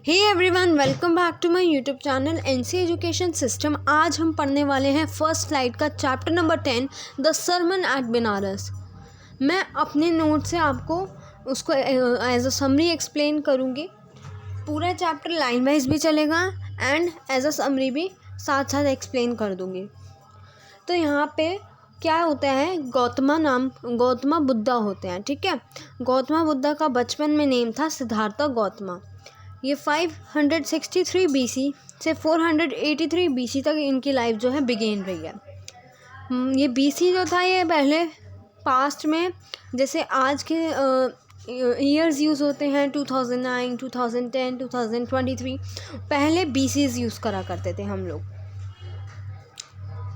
Hey everyone, welcome back to my YouTube channel NC education system. आज हम पढ़ने वाले हैं फर्स्ट स्लाइड का chapter number 10 the sermon at Benares. मैं अपने नोट से आपको उसको एज अ समरी एक्सप्लेन करूँगी। पूरा चैप्टर लाइन वाइज भी चलेगा एंड एज अ समरी भी साथ साथ एक्सप्लेन कर दूँगी। तो यहाँ पे क्या होता है, गौतमा बुद्धा होते हैं। ठीक है, गौतमा बुद्धा का बचपन में नेम था सिद्धार्था गौतमा। ये 563 बीसी से 483 बीसी तक इनकी लाइफ जो है बिगेन रही है। ये बीसी जो था, ये पहले पास्ट में जैसे आज के ईयर्स यूज़ होते हैं 2009, 2010, 2023, पहले बीसीज यूज़ करा करते थे हम लोग।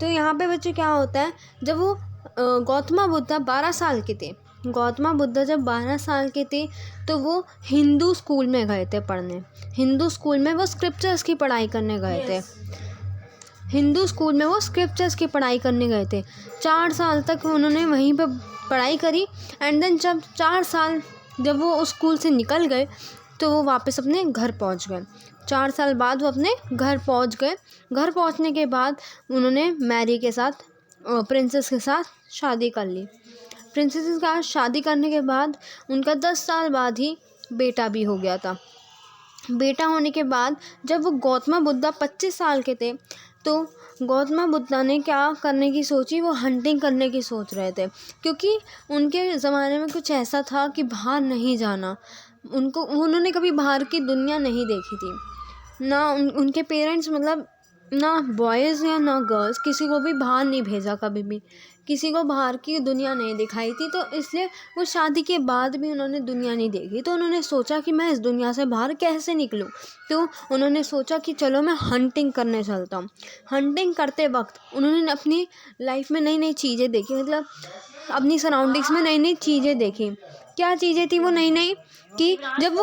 तो यहाँ पे बच्चे क्या होता है, जब वो गौतमा बुद्धा 12 साल के थे, गौतमा बुद्धा जब 12 साल के थे तो वो हिंदू स्कूल में गए थे पढ़ने। हिंदू स्कूल में वो स्क्रिप्चर्स की पढ़ाई करने गए थे। हिंदू स्कूल में वो स्क्रिप्चर्स की पढ़ाई करने गए थे। 4 साल तक उन्होंने वहीं पे पढ़ाई करी एंड देन जब 4 साल जब वो उस स्कूल से निकल गए तो वो वापस अपने घर पहुंच गए। 4 साल बाद वो अपने घर पहुंच गए। घर पहुंचने के बाद उन्होंने मैरी के साथ, प्रिंसेस के साथ शादी कर ली। प्रिंसेस के साथ शादी करने के बाद उनका 10 साल बाद ही बेटा भी हो गया था। बेटा होने के बाद जब वो गौतमा बुद्धा 25 साल के थे तो गौतमा बुद्धा ने क्या करने की सोची, वो हंटिंग करने की सोच रहे थे, क्योंकि उनके ज़माने में कुछ ऐसा था कि बाहर नहीं जाना। उन्होंने कभी बाहर की दुनिया नहीं देखी थी ना। उनके पेरेंट्स मतलब ना बॉयज़ या ना गर्ल्स किसी को भी बाहर नहीं भेजा, कभी भी किसी को बाहर की दुनिया नहीं दिखाई थी। तो इसलिए वो शादी के बाद भी उन्होंने दुनिया नहीं देखी। तो उन्होंने सोचा कि मैं इस दुनिया से बाहर कैसे निकलूं। तो उन्होंने सोचा कि चलो मैं हंटिंग करने चलता हूँ। हंटिंग करते वक्त उन्होंने अपनी लाइफ में नई नई चीज़ें देखी, मतलब अपनी सराउंडिंग्स में नई नई चीज़ें देखी। क्या चीज़ें थी वो नई नई, कि जब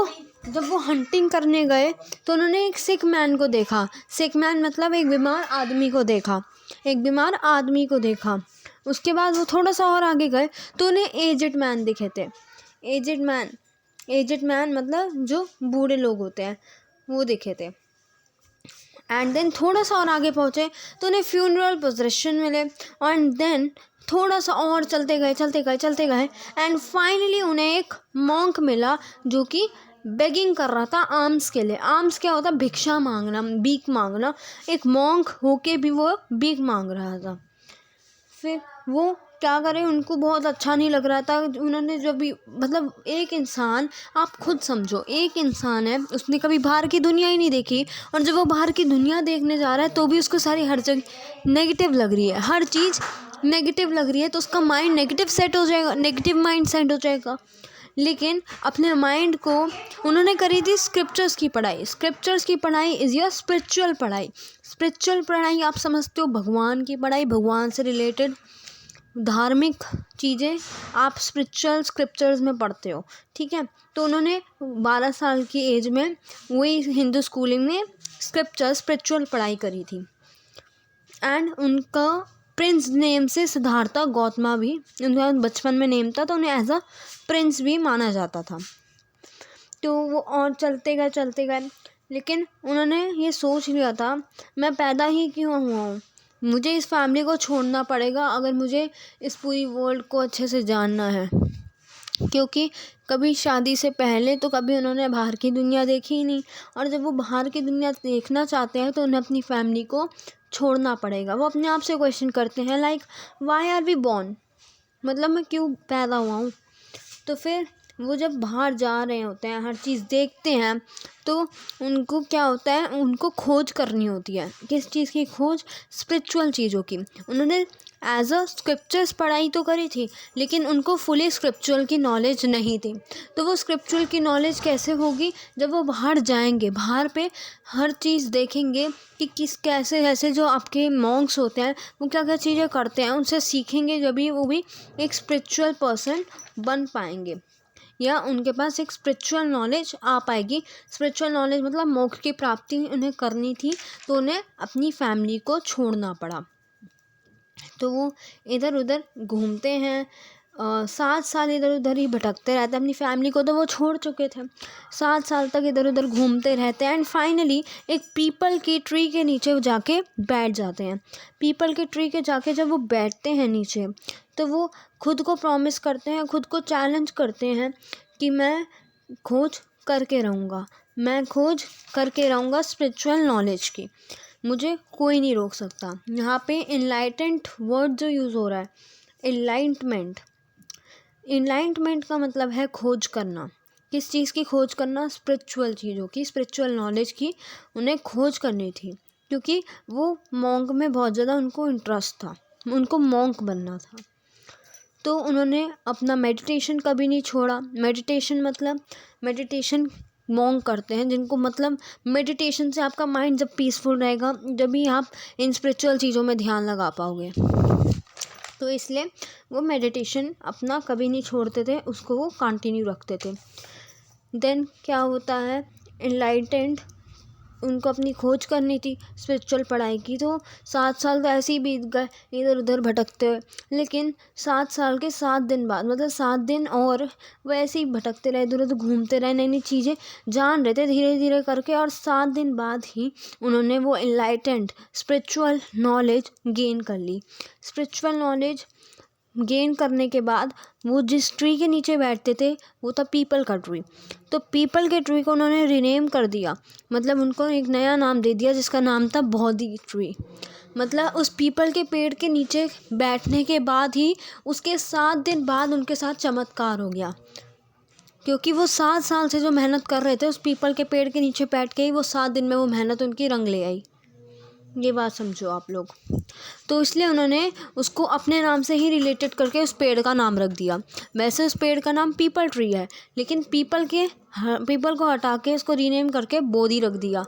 वो हंटिंग करने गए तो उन्होंने एक सिक मैन को देखा। सिक मैन मतलब एक बीमार आदमी को देखा, एक बीमार आदमी को देखा। उसके बाद वो थोड़ा सा और आगे गए तो उन्हें एजेड मैन दिखे थे। एजेड मैन मतलब जो बूढ़े लोग होते हैं वो दिखे थे। एंड देन थोड़ा सा और आगे पहुँचे तो उन्हें फ्यूनरल प्रोसेशन मिले। एंड देन थोड़ा सा और चलते गए एंड फाइनली उन्हें एक मॉन्क मिला जो कि बेगिंग कर रहा था आर्म्स के लिए। आर्म्स क्या होता है, भिक्षा मांगना, भीख मांगना। एक मॉन्क होके भी वो भीख मांग रहा था। फिर वो क्या करे, उनको बहुत अच्छा नहीं लग रहा था। उन्होंने जब भी, मतलब एक इंसान, आप खुद समझो, एक इंसान है, उसने कभी बाहर की दुनिया ही नहीं देखी, और जब वो बाहर की दुनिया देखने जा रहा है तो भी उसको सारी हर जगह नेगेटिव लग रही है, हर चीज़ नेगेटिव लग रही है, तो उसका माइंड नेगेटिव सेट हो जाएगा, नेगेटिव माइंड सेट हो जाएगा। लेकिन अपने माइंड को उन्होंने करी थी स्क्रिप्चर्स की पढ़ाई। स्क्रिप्चर्स की पढ़ाई इज़ योर स्पिरिचुअल पढ़ाई। स्पिरिचुअल पढ़ाई आप समझते हो, भगवान की पढ़ाई, भगवान से रिलेटेड धार्मिक चीज़ें आप स्पिरिचुअल स्क्रिप्चर्स में पढ़ते हो। ठीक है, तो उन्होंने 12 साल की एज में वही हिंदू स्कूलिंग में स्पिरिचुअल पढ़ाई करी थी। एंड उनका प्रिंस नेम से सिद्धार्था गौतमा भी उनका बचपन में नेम था, तो उन्हें एज अ प्रिंस भी माना जाता था। तो वो और चलते गए, लेकिन उन्होंने ये सोच लिया था, मैं पैदा ही क्यों हुआ हूँ, मुझे इस फैमिली को छोड़ना पड़ेगा अगर मुझे इस पूरी वर्ल्ड को अच्छे से जानना है। क्योंकि कभी शादी से पहले तो कभी उन्होंने बाहर की दुनिया देखी ही नहीं, और जब वो बाहर की दुनिया देखना चाहते हैं तो उन्हें अपनी फैमिली को छोड़ना पड़ेगा। वो अपने आप से क्वेश्चन करते हैं, like why are we born, मतलब मैं क्यों पैदा हुआ हूँ। तो फिर वो जब बाहर जा रहे होते हैं, हर चीज़ देखते हैं, तो उनको क्या होता है, उनको खोज करनी होती है। किस चीज़ की खोज? स्पिरिचुअल चीज़ों की। उन्होंने एज अ स्क्रिप्चर्स पढ़ाई तो करी थी, लेकिन उनको फुली स्क्रिप्चुअल की नॉलेज नहीं थी। तो वो स्क्रिप्चुअल की नॉलेज कैसे होगी, जब वो बाहर जाएंगे, बाहर पे हर चीज़ देखेंगे कि कैसे कैसे जो आपके मॉन्क्स होते हैं वो क्या क्या चीज़ें करते हैं, उनसे सीखेंगे, जब भी वो भी एक स्पिरिचुअल पर्सन बन पाएंगे, या उनके पास एक स्पिरिचुअल नॉलेज आ पाएगी। स्पिरिचुअल नॉलेज मतलब मोक्ष की प्राप्ति उन्हें करनी थी, तो उन्हें अपनी फैमिली को छोड़ना पड़ा। तो वो इधर उधर घूमते हैं, 7 साल इधर उधर ही भटकते रहते हैं। अपनी फैमिली को तो वो छोड़ चुके थे, 7 साल तक इधर उधर घूमते रहते हैं एंड फाइनली एक पीपल की ट्री के नीचे वो जाके बैठ जाते हैं। पीपल के ट्री के जाके जब वो बैठते हैं नीचे, तो वो खुद को प्रॉमिस करते हैं, खुद को चैलेंज करते हैं कि मैं खोज करके रहूँगा, मैं खोज करके रहूँगा स्पिरिचुअल नॉलेज की, मुझे कोई नहीं रोक सकता। यहाँ पे इनलाइटेंड वर्ड जो यूज़ हो रहा है, इनलाइटमेंट। इनलाइटमेंट का मतलब है खोज करना। किस चीज़ की खोज करना? स्पिरिचुअल चीज़ों की, स्पिरिचुअल नॉलेज की उन्हें खोज करनी थी, क्योंकि वो मॉन्क में बहुत ज़्यादा उनको इंटरेस्ट था, उनको मॉन्क बनना था। तो उन्होंने अपना मेडिटेशन कभी नहीं छोड़ा। मेडिटेशन मतलब, मेडिटेशन मॉन्क करते हैं जिनको, मतलब मेडिटेशन से आपका माइंड जब पीसफुल रहेगा, जब भी आप इन स्पिरिचुअल चीज़ों में ध्यान लगा पाओगे। तो इसलिए वो मेडिटेशन अपना कभी नहीं छोड़ते थे, उसको वो कंटिन्यू रखते थे। देन क्या होता है, एनलाइटेंड, उनको अपनी खोज करनी थी स्पिरिचुअल पढ़ाई की, तो 7 साल तो ऐसे ही बीत गए इधर उधर भटकते हुए। लेकिन 7 साल के 7 दिन बाद, मतलब 7 दिन और वो ऐसे ही भटकते रहे, इधर उधर घूमते रहे, नई नई चीज़ें जान रहे थे धीरे धीरे करके, और 7 दिन बाद ही उन्होंने वो एनलाइटेंड स्पिरिचुअल नॉलेज गेन कर ली। स्पिरिचुअल नॉलेज गेन करने के बाद वो जिस ट्री के नीचे बैठते थे वो था पीपल का ट्री। तो पीपल के ट्री को उन्होंने रीनेम कर दिया, मतलब उनको एक नया नाम दे दिया जिसका नाम था बोधि ट्री। मतलब उस पीपल के पेड़ के नीचे बैठने के बाद ही उसके 7 दिन बाद उनके साथ चमत्कार हो गया, क्योंकि वो 7 साल से जो मेहनत कर रहे थे उस पीपल के पेड़ के नीचे बैठ के ही, वो 7 दिन में वो मेहनत उनकी रंग ले आई। ये बात समझो आप लोग। तो इसलिए उन्होंने उसको अपने नाम से ही रिलेटेड करके उस पेड़ का नाम रख दिया। वैसे उस पेड़ का नाम पीपल ट्री है, लेकिन पीपल को हटा के उसको रीनेम करके बोधि रख दिया,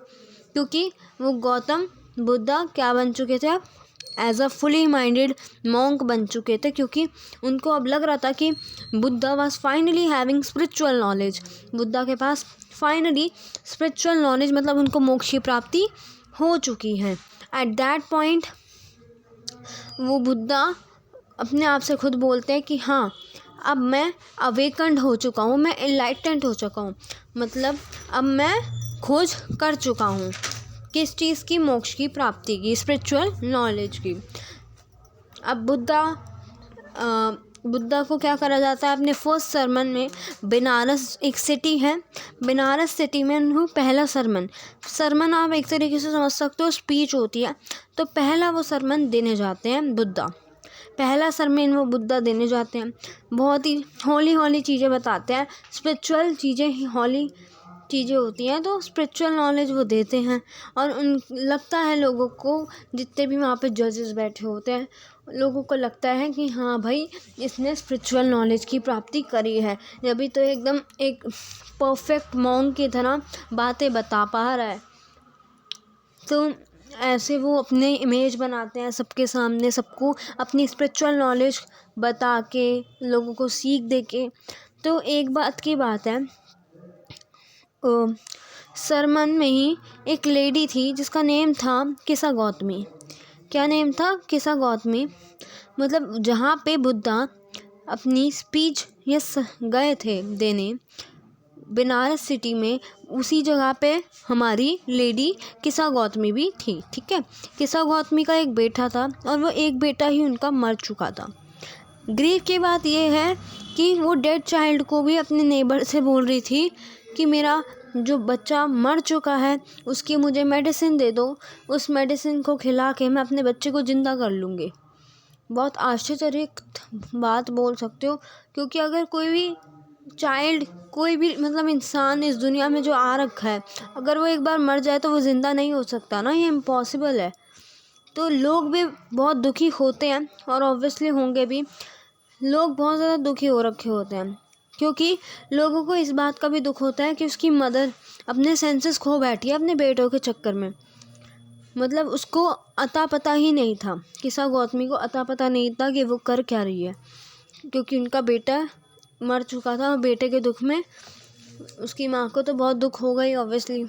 क्योंकि वो गौतम बुद्धा क्या बन चुके थे अब, as a fully minded monk बन चुके थे, क्योंकि उनको अब लग रहा था कि Buddha was finally having spiritual knowledge. Buddha के पास फाइनली स्पिरिचुअल नॉलेज, मतलब उनको मोक्ष की प्राप्ति हो चुकी है। एट दैट पॉइंट वो बुद्धा अपने आप से खुद बोलते हैं कि हाँ, अब मैं अवेकन्ड हो चुका हूँ, मैं एनलाइटेंड हो चुका हूँ, मतलब अब मैं खोज कर चुका हूँ। किस चीज़ की? मोक्ष की प्राप्ति की, स्पिरिचुअल नॉलेज की। अब बुद्धा को क्या करा जाता है अपने फर्स्ट सरमन में? बनारस एक सिटी है, बनारस सिटी में उन्होंने पहला सरमन आप एक तरीके से समझ सकते हो स्पीच होती है, तो पहला वो सरमन देने जाते हैं बुद्धा। पहला सरमन वो बुद्धा देने जाते हैं, बहुत ही हौली चीज़ें बताते हैं, स्पिरिचुअल चीज़ें ही हौली चीज़ें होती हैं, तो स्पिरिचुअल नॉलेज वो देते हैं। और उन लगता है लोगों को, जितने भी वहाँ पे जजेस बैठे होते हैं, लोगों को लगता है कि हाँ भाई, इसने स्पिरिचुअल नॉलेज की प्राप्ति करी है, अभी तो एकदम एक परफेक्ट मॉन्क की तरह बातें बता पा रहा है। तो ऐसे वो अपने इमेज बनाते हैं सबके सामने, सबको अपनी स्पिरिचुअल नॉलेज बता के, लोगों को सीख दे के। तो एक बात की बात है, सरमन में ही एक लेडी थी जिसका नेम था किसा गौतमी। क्या नेम था? किसा गौतमी। मतलब जहाँ पे बुद्धा अपनी स्पीच गए थे देने बनारस सिटी में, उसी जगह पे हमारी लेडी किसा गौतमी भी थी। ठीक है, किसा गौतमी का एक बेटा था और वो एक बेटा ही उनका मर चुका था। ग्रीफ की बात ये है कि वो डेड चाइल्ड को भी अपने नेबर से बोल रही थी कि मेरा जो बच्चा मर चुका है उसकी मुझे मेडिसिन दे दो, उस मेडिसिन को खिला के मैं अपने बच्चे को ज़िंदा कर लूँगी। बहुत आश्चर्यजनक बात बोल सकते हो, क्योंकि अगर कोई भी चाइल्ड, कोई भी मतलब इंसान इस दुनिया में जो आ रखा है, अगर वो एक बार मर जाए तो वो ज़िंदा नहीं हो सकता ना, ये इम्पॉसिबल है। तो लोग भी बहुत दुखी होते हैं, और ऑब्वियसली होंगे भी, लोग बहुत ज़्यादा दुखी हो रखे होते हैं, क्योंकि लोगों को इस बात का भी दुख होता है कि उसकी मदर अपने सेंसेस खो बैठी है अपने बेटों के चक्कर में। मतलब उसको अता पता ही नहीं था, किसा गौतमी को अता पता नहीं था कि वो कर क्या रही है, क्योंकि उनका बेटा मर चुका था और बेटे के दुख में उसकी माँ को तो बहुत दुख हो गई ऑब्वियसली।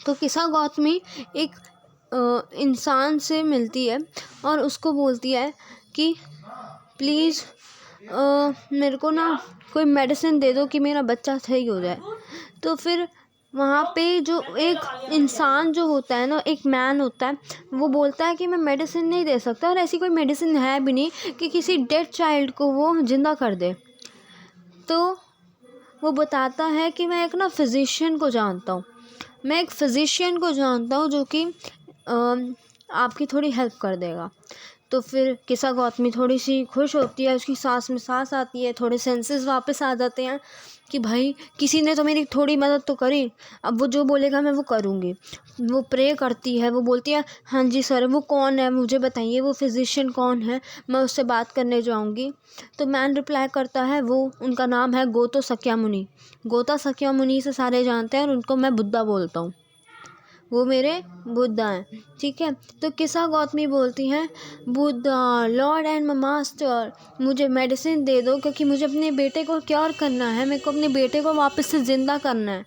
तो किसा गौतमी एक इंसान से मिलती है और उसको बोलती है कि प्लीज़ मेरे को ना कोई मेडिसिन दे दो कि मेरा बच्चा सही हो जाए। तो फिर वहाँ पे जो एक इंसान जो होता है ना, एक मैन होता है, वो बोलता है कि मैं मेडिसिन नहीं दे सकता, और ऐसी कोई मेडिसिन है भी नहीं कि किसी डेड चाइल्ड को वो ज़िंदा कर दे। तो वो बताता है कि मैं एक ना फिजिशियन को जानता हूँ, मैं एक फिजिशियन को जानता हूँ जो कि आपकी थोड़ी हेल्प कर देगा। तो फिर किस्सा गौतमी थोड़ी सी खुश होती है, उसकी सांस में सांस आती है, थोड़े सेंसेस वापस आ जाते हैं कि भाई किसी ने तो मेरी थोड़ी मदद तो करी, अब वो जो बोलेगा मैं वो करूँगी। वो प्रे करती है, वो बोलती है हाँ जी सर, वो कौन है मुझे बताइए, वो फिजिशियन कौन है, मैं उससे बात करने जाऊँगी। तो मैन रिप्लाई करता है, वो उनका नाम है गोतो सक्यामुनि। गोता सक्यामुनि से सारे जानते हैं और उनको मैं बुद्धा बोलता हूँ, वो मेरे बुद्धा हैं, ठीक है। तो किस्सा गौतमी बोलती हैं, Buddha Lord and my master, मुझे मेडिसिन दे दो क्योंकि मुझे अपने बेटे को क्योर करना है, मेरे को अपने बेटे को वापस से ज़िंदा करना है।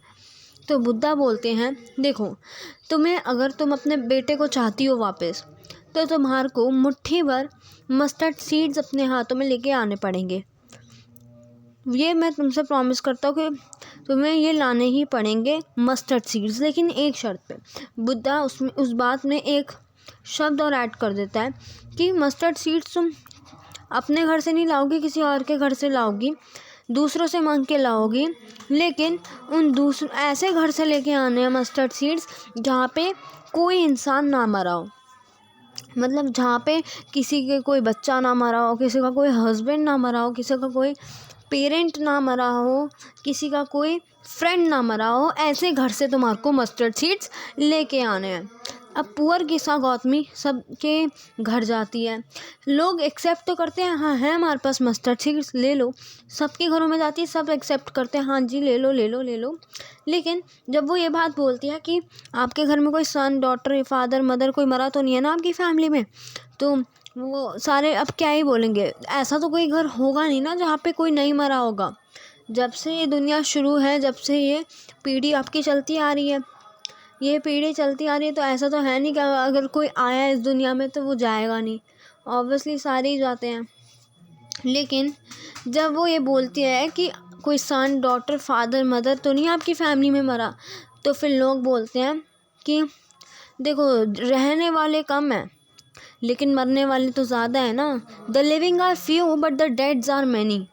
तो बुद्धा बोलते हैं, देखो तुम्हें, अगर तुम अपने बेटे को चाहती हो वापस, तो तुम्हारे को मुट्ठी भर मस्टर्ड सीड्स अपने हाथों में लेके आने पड़ेंगे। ये मैं तुमसे प्रॉमिस करता हूँ कि तुम्हें ये लाने ही पड़ेंगे मस्टर्ड सीड्स, लेकिन एक शर्त पे। बुद्धा उसमें उस बात में एक शब्द और ऐड कर देता है कि मस्टर्ड सीड्स तुम अपने घर से नहीं लाओगी, किसी और के घर से लाओगी, दूसरों से मांग के लाओगी, लेकिन उन ऐसे घर से लेके आने हैं मस्टर्ड सीड्स जहाँ पे कोई इंसान ना मरा हो। मतलब जहाँ पे किसी के कोई बच्चा ना मरा हो, किसी का कोई हस्बैंड ना मरा हो, किसी का कोई पेरेंट ना मरा हो, किसी का कोई फ्रेंड ना मरा हो, ऐसे घर से तुम्हारे को मस्टर्ड सीड्स लेके आने हैं। अब पुअर किस्सा गौतमी सबके घर जाती है, लोग एक्सेप्ट तो करते हैं, हाँ है हमारे पास मस्टर्ड सीड्स, ले लो। सबके घरों में जाती है, सब एक्सेप्ट करते हैं, हाँ जी ले लो ले लो ले लो। लेकिन जब वो ये बात बोलती है कि आपके घर में कोई सन, डॉटर, फादर, मदर कोई मरा तो नहीं है ना आपकी फैमिली में, तो वो सारे अब क्या ही बोलेंगे, ऐसा तो कोई घर होगा नहीं ना जहाँ पे कोई नहीं मरा होगा। जब से ये दुनिया शुरू है, जब से ये पीढ़ी आपकी चलती आ रही है, ये पीढ़ी चलती आ रही है, तो ऐसा तो है नहीं कि अगर कोई आया है इस दुनिया में तो वो जाएगा नहीं, ऑब्वियसली सारे ही जाते हैं। लेकिन जब वो ये बोलती है कि कोई सन, डॉटर, फादर, मदर तो नहीं आपकी फैमिली में मरा, तो फिर लोग बोलते हैं कि देखो रहने वाले कम हैं लेकिन मरने वाले तो ज़्यादा है ना। The living are few but the deads are many.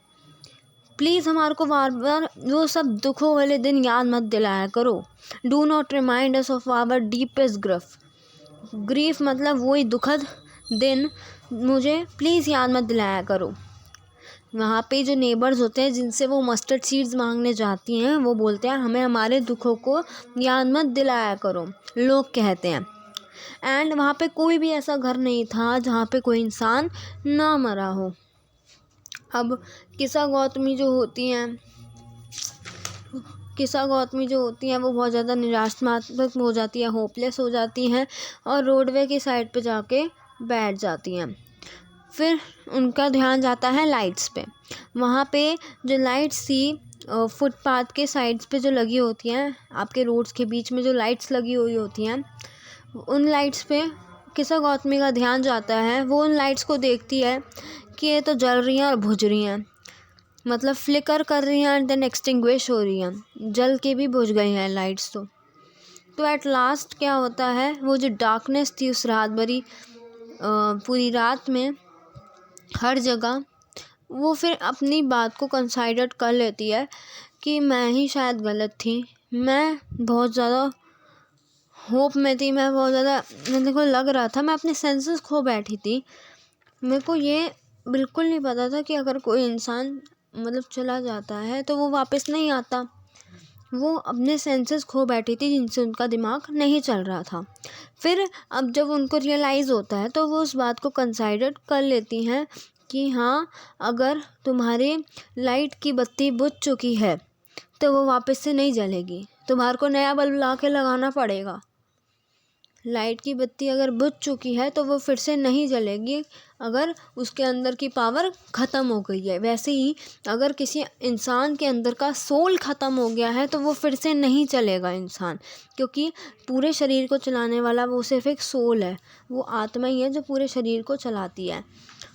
Please हमारे को बार बार वो सब दुखों वाले दिन याद मत दिलाया करो। Do not remind us of our deepest grief मतलब वही दुखद दिन मुझे प्लीज़ याद मत दिलाया करो। वहाँ पे जो नेबर्स होते हैं जिनसे वो मस्टर्ड सीड्स मांगने जाती हैं, वो बोलते हैं हमें हमारे दुखों को याद मत दिलाया करो, लोग कहते हैं। एंड वहाँ पे कोई भी ऐसा घर नहीं था जहाँ पे कोई इंसान ना मरा हो। अब किस्सा गौतमी जो होती हैं वो बहुत ज़्यादा निराशात्मक हो जाती है, होपलेस हो जाती हैं और रोडवे की साइड पे जाके बैठ जाती हैं। फिर उनका ध्यान जाता है लाइट्स पे। वहाँ पे जो लाइट्स थी फुटपाथ के साइड्स पे जो लगी होती हैं, आपके रोड्स के बीच में जो लाइट्स लगी हुई होती हैं, उन लाइट्स पे किस्सा गौतमी का ध्यान जाता है। वो उन लाइट्स को देखती है कि ये तो जल रही हैं और बुझ रही हैं, मतलब फ्लिकर कर रही हैं एंड देन एक्सटिंग्विश हो रही हैं, जल के भी बुझ गई हैं लाइट्स। तो एट लास्ट क्या होता है, वो जो डार्कनेस थी उस रात भरी पूरी रात में हर जगह, वो फिर अपनी बात को कंसाइडर कर लेती है कि मैं ही शायद गलत थी। मैं बहुत ज़्यादा होप में थी, मैं बहुत ज़्यादा, मेरे को लग रहा था मैं अपने सेंसेस खो बैठी थी। मेरे को ये बिल्कुल नहीं पता था कि अगर कोई इंसान मतलब चला जाता है तो वो वापस नहीं आता। वो अपने सेंसेस खो बैठी थी जिनसे उनका दिमाग नहीं चल रहा था। फिर अब जब उनको रियलाइज़ होता है तो वो उस बात को कंसाइडर कर लेती हैं कि हाँ, अगर तुम्हारी लाइट की बत्ती बुझ चुकी है तो वो वापस से नहीं जलेगी, तुम्हारे को नया बल्ब ला के लगाना पड़ेगा। लाइट की बत्ती अगर बुझ चुकी है तो वो फिर से नहीं जलेगी अगर उसके अंदर की पावर ख़त्म हो गई है। वैसे ही अगर किसी इंसान के अंदर का सोल ख़त्म हो गया है तो वो फिर से नहीं चलेगा इंसान, क्योंकि पूरे शरीर को चलाने वाला वो सिर्फ एक सोल है, वो आत्मा ही है जो पूरे शरीर को चलाती है।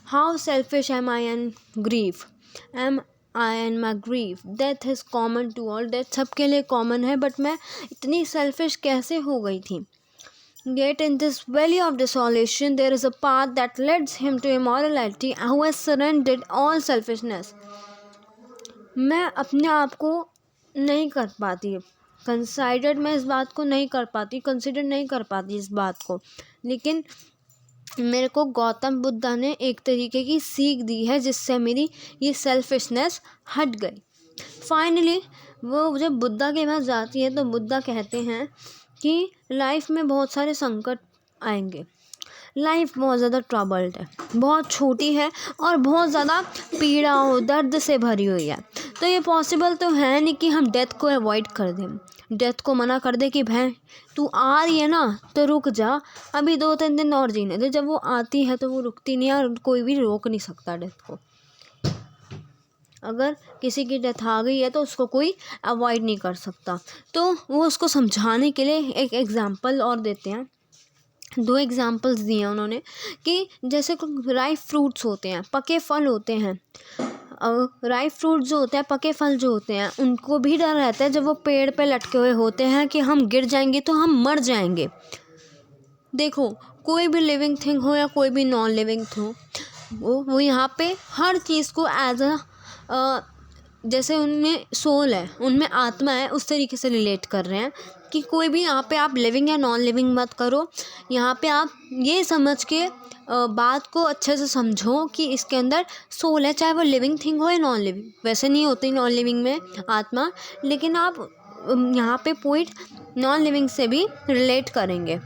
How selfish am I and grief. Am I and my grief, death is common to all, death सबके लिए कॉमन है, बट मैं इतनी सेल्फिश कैसे हो गई थी। Yet in this valley of desolation there is a path that leads him to immortality who has surrendered all selfishness. मैं अपने आप को नहीं कर पाती, कंसिडर मैं इस बात को नहीं कर पाती, कंसिडर नहीं कर पाती इस बात को, लेकिन मेरे को गौतम बुद्धा ने एक तरीके की सीख दी है जिससे मेरी ये सेल्फिशनेस हट गई। फाइनली वो जब बुद्धा के पास जाती है तो बुद्धा कहते हैं कि लाइफ में बहुत सारे संकट आएंगे, लाइफ बहुत ज़्यादा ट्रबल्ड है, बहुत छोटी है और बहुत ज़्यादा पीड़ा और दर्द से भरी हुई है। तो ये पॉसिबल तो है नहीं कि हम डेथ को अवॉइड कर दें, डेथ को मना कर दे कि भाई तू आ रही है ना तो रुक जा, अभी 2-3 दिन और जीने दे। जब वो आती है तो वो रुकती नहीं है और कोई भी रोक नहीं सकता डेथ को। अगर किसी की डेथ आ गई है तो उसको कोई अवॉइड नहीं कर सकता। तो वो उसको समझाने के लिए एक एग्ज़ाम्पल और देते हैं, 2 एग्ज़ाम्पल्स दिए हैं उन्होंने कि जैसे राइप फ्रूट्स होते हैं, पके फल होते हैं, राइप फ्रूट जो होते हैं, पके फल जो होते हैं, उनको भी डर रहता है जब वो पेड़ पे लटके हुए होते हैं कि हम गिर जाएंगे तो हम मर जाएंगे। देखो कोई भी लिविंग थिंग हो या कोई भी नॉन लिविंग हो, वो यहाँ पे हर चीज़ को एज जैसे उनमें सोल है, उनमें आत्मा है, उस तरीके से रिलेट कर रहे हैं कि कोई भी यहाँ पे आप लिविंग या नॉन लिविंग मत करो, यहाँ पे आप ये समझ के बात को अच्छे से समझो कि इसके अंदर सोल है, चाहे वो लिविंग थिंग हो या नॉन लिविंग। वैसे नहीं होती नॉन लिविंग में आत्मा, लेकिन आप यहाँ पे पॉइंट नॉन लिविंग से भी रिलेट करेंगे।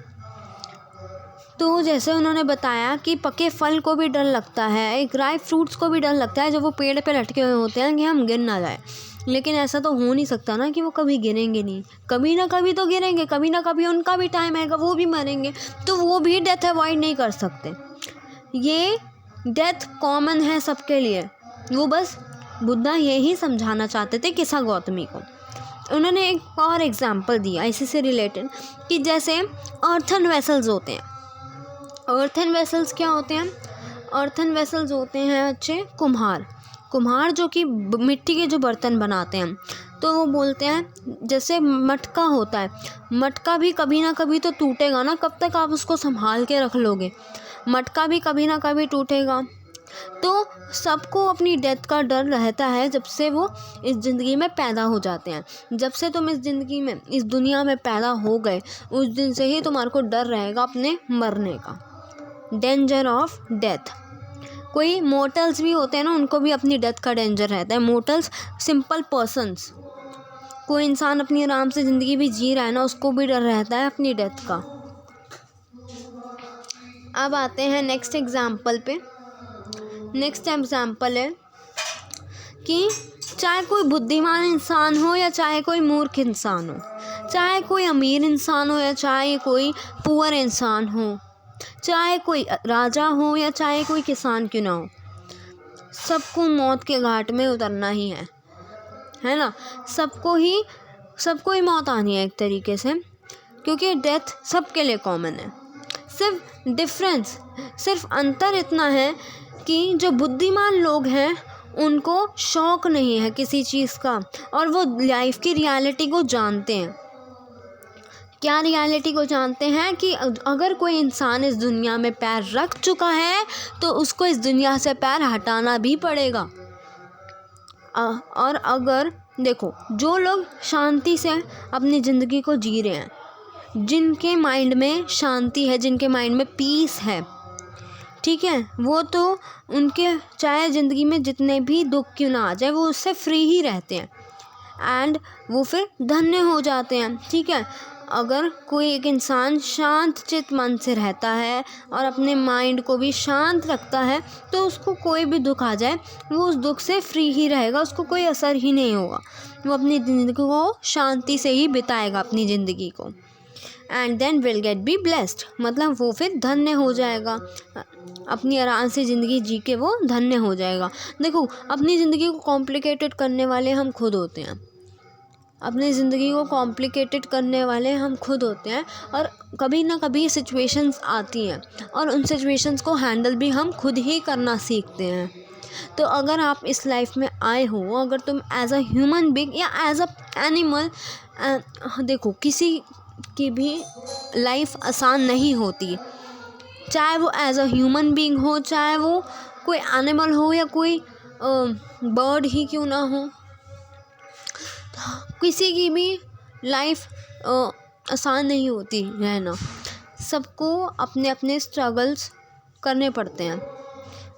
तो जैसे उन्होंने बताया कि पके फल को भी डर लगता है, एक ड्राई फ्रूट्स को भी डर लगता है जब वो पेड़ पे लटके हुए होते हैं कि हम गिर ना जाए, लेकिन ऐसा तो हो नहीं सकता ना कि वो कभी गिरेंगे नहीं, कभी ना कभी तो गिरेंगे, कभी ना कभी उनका भी टाइम आएगा, वो भी मरेंगे, तो वो भी डेथ अवॉइड नहीं कर सकते। ये डेथ कॉमन है सबके लिए, वो बस बुद्धा यही समझाना चाहते थे किस्सा गौतमी को। उन्होंने एक और एग्जाम्पल दिया इसी से रिलेटेड कि जैसे अर्थन वेसल्स होते हैं। अर्थन वेसल्स क्या होते हैं? अर्थन वेसल्स होते हैं अच्छे कुम्हार जो कि मिट्टी के जो बर्तन बनाते हैं। तो वो बोलते हैं जैसे मटका होता है, मटका भी कभी ना कभी तो टूटेगा ना, कब तक आप उसको संभाल के रख लोगे, मटका भी कभी ना कभी टूटेगा। तो सबको अपनी डेथ का डर रहता है जब से वो इस ज़िंदगी में पैदा हो जाते हैं। जब से तुम इस ज़िंदगी में, इस दुनिया में पैदा हो गए, उस दिन से ही तुम्हारे को डर रहेगा अपने मरने का, डेंजर ऑफ डेथ। कोई मोर्टल्स भी होते हैं ना, उनको भी अपनी डेथ का डेंजर रहता है। मोर्टल्स सिंपल पर्सन्स, कोई इंसान अपनी आराम से ज़िंदगी भी जी रहा है ना, उसको भी डर रहता है अपनी डेथ का। अब आते हैं नेक्स्ट एग्जाम्पल पे। नेक्स्ट एग्जाम्पल है कि चाहे कोई बुद्धिमान इंसान हो या चाहे कोई मूर्ख इंसान हो, चाहे कोई अमीर इंसान हो या चाहे कोई पुअर इंसान हो, चाहे कोई राजा हो या चाहे कोई किसान क्यों ना हो, सबको मौत के घाट में उतरना ही है ना। सबको ही मौत आनी है एक तरीके से, क्योंकि डेथ सबके लिए कॉमन है। सिर्फ अंतर इतना है कि जो बुद्धिमान लोग हैं उनको शौक नहीं है किसी चीज़ का, और वो लाइफ की रियलिटी को जानते हैं। क्या रियलिटी को जानते हैं कि अगर कोई इंसान इस दुनिया में पैर रख चुका है तो उसको इस दुनिया से पैर हटाना भी पड़ेगा। और अगर देखो, जो लोग शांति से अपनी ज़िंदगी को जी रहे हैं, जिनके माइंड में शांति है, जिनके माइंड में पीस है, ठीक है, वो तो उनके चाहे ज़िंदगी में जितने भी दुख क्यों ना आ जाए वो उससे फ्री ही रहते हैं एंड वो फिर धन्य हो जाते हैं। ठीक है, अगर कोई एक इंसान शांत चित्त मन से रहता है और अपने माइंड को भी शांत रखता है तो उसको कोई भी दुख आ जाए वो उस दुख से फ्री ही रहेगा, उसको कोई असर ही नहीं होगा, वो अपनी ज़िंदगी को शांति से ही बिताएगा अपनी ज़िंदगी को। And then will get be blessed, मतलब वो फिर धन्य हो जाएगा, अपनी आराम से ज़िंदगी जी के वो धन्य हो जाएगा। देखो, अपनी ज़िंदगी को कॉम्प्लिकेटेड करने वाले हम खुद होते हैं, अपनी ज़िंदगी को कॉम्प्लिकेटेड करने वाले हम खुद होते हैं, और कभी ना कभी सिचुएशंस आती हैं और उन सिचुएशंस को हैंडल भी हम खुद ही करना सीखते हैं। तो अगर आप इस लाइफ में आए हो, अगर तुम एज अ ह्यूमन बीइंग या एज अ एनिमल, देखो किसी की भी लाइफ आसान नहीं होती, चाहे वो एज अ ह्यूमन बीइंग हो, चाहे वो कोई एनिमल हो या कोई बर्ड ही क्यों ना हो, किसी की भी लाइफ आसान नहीं होती रहना। सबको अपने अपने स्ट्रगल्स करने पड़ते हैं।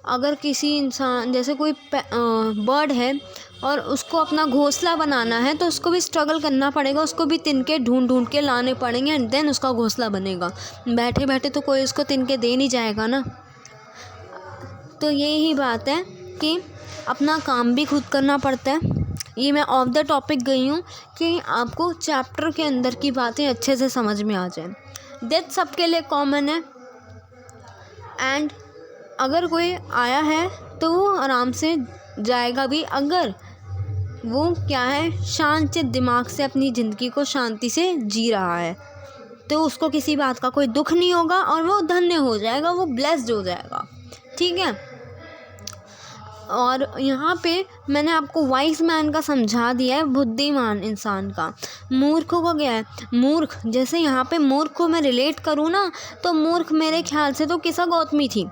अगर किसी इंसान जैसे कोई बर्ड है और उसको अपना घोंसला बनाना है तो उसको भी स्ट्रगल करना पड़ेगा, उसको भी तिनके ढूंढ ढूंढ के लाने पड़ेंगे एंड देन उसका घोंसला बनेगा। बैठे बैठे तो कोई उसको तिनके दे नहीं जाएगा ना। तो यही बात है कि अपना काम भी खुद करना पड़ता है। ये मैं ऑफ द टॉपिक गई हूँ कि आपको चैप्टर के अंदर की बातें अच्छे से समझ में आ जाए। डेथ सबके लिए कॉमन है एंड अगर कोई आया है तो वो आराम से जाएगा भी, अगर वो क्या है शांत दिमाग से अपनी ज़िंदगी को शांति से जी रहा है तो उसको किसी बात का कोई दुख नहीं होगा और वो धन्य हो जाएगा, वो ब्लेस्ड हो जाएगा। ठीक है। और यहाँ पे मैंने आपको वाइज मैन का समझा दिया है, बुद्धिमान इंसान का। मूर्खों का क्या है, मूर्ख जैसे यहाँ पे मूर्ख को मैं रिलेट करूँ ना तो मूर्ख मेरे ख्याल से तो किसा गौतमी थी।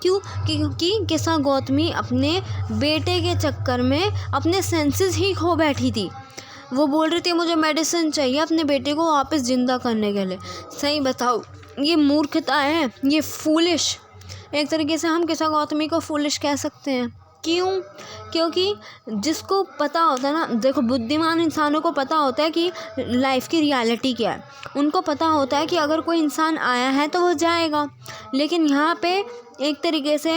क्यों? क्योंकि किसा गौतमी अपने बेटे के चक्कर में अपने सेंसेस ही खो बैठी थी। वो बोल रही थी मुझे मेडिसिन चाहिए अपने बेटे को वापस ज़िंदा करने के लिए। सही बताओ, ये मूर्खता है, ये फूलिश। एक तरीके से हम किसा गौतमी को फूलिश कह सकते हैं। क्यों? क्योंकि जिसको पता होता है ना, देखो बुद्धिमान इंसानों को पता होता है कि लाइफ की रियलिटी क्या है। उनको पता होता है कि अगर कोई इंसान आया है तो वो जाएगा। लेकिन यहाँ पे एक तरीके से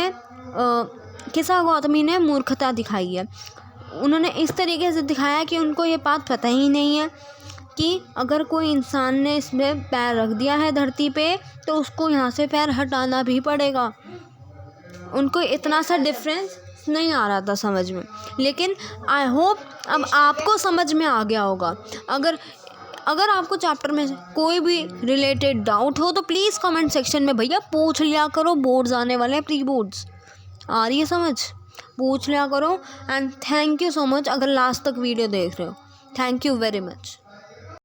किसा गौतमी ने मूर्खता दिखाई है। उन्होंने इस तरीके से दिखाया कि उनको ये बात पता ही नहीं है कि अगर कोई इंसान ने इसमें पैर रख दिया है धरती पे तो उसको यहाँ से पैर हटाना भी पड़ेगा। उनको इतना सा डिफरेंस नहीं आ रहा था समझ में, लेकिन आई होप अब आपको समझ में आ गया होगा। अगर आपको चैप्टर में कोई भी रिलेटेड डाउट हो तो प्लीज़ कमेंट सेक्शन में भैया पूछ लिया करो। बोर्ड्स आने वाले हैं, प्री बोर्ड्स आ रही है समझ, पूछ लिया करो। And thank you so much अगर लास्ट तक वीडियो देख रहे हो। Thank you very much.